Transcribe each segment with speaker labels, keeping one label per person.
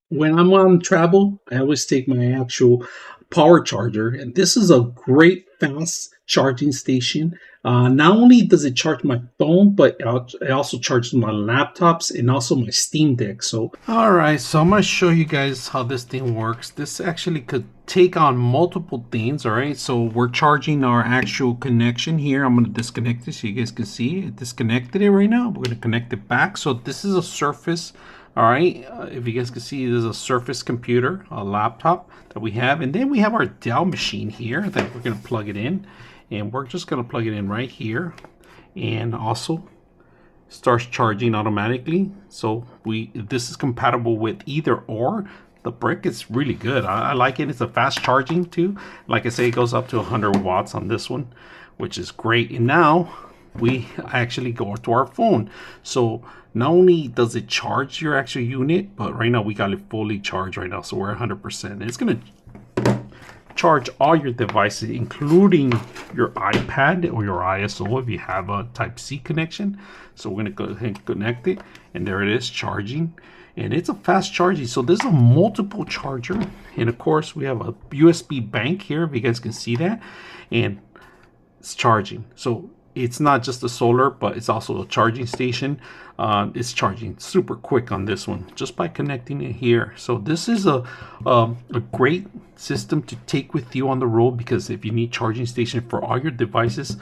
Speaker 1: when I'm on travel, I always take my actual power charger, and this is a great fast charging station. Not only does it charge my phone, but it also charges my laptops and also my Steam Deck. So, all right, so I'm gonna show you guys how this thing works. This actually could take on multiple things. All right, so we're charging our actual connection here. I'm gonna disconnect this so you guys can see it disconnected it right now. We're gonna connect it back. So this is a Surface. All right, if you guys can see, there's a Surface computer, a laptop that we have, and then we have our Dell machine here that we're gonna plug it in, and we're just gonna plug it in right here, and also starts charging automatically. So this is compatible with either or. The brick is really good. I like it. It's a fast charging too. Like I say, it goes up to 100 watts on this one, which is great. And now we actually go to our phone. So not only does it charge your actual unit, but right now we got it fully charged right now. So we're 100%. It's going to charge all your devices, including your iPad or your ISO if you have a Type-C connection. So we're going to go ahead and connect it. And there it is, charging. And it's a fast charging. So this is a multiple charger. And of course, we have a USB bank here, if you guys can see that. And it's charging. So it's not just a solar, but it's also a charging station. It's charging super quick on this one just by connecting it here. So this is a great system to take with you on the road, because if you need charging station for all your devices,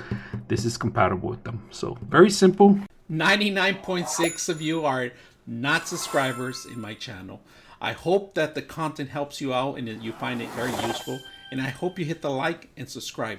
Speaker 1: this is compatible with them. So very simple. 99.6 of you are not subscribers in my channel. I hope that the content helps you out and that you find it very useful. And I hope you hit the like and subscribe.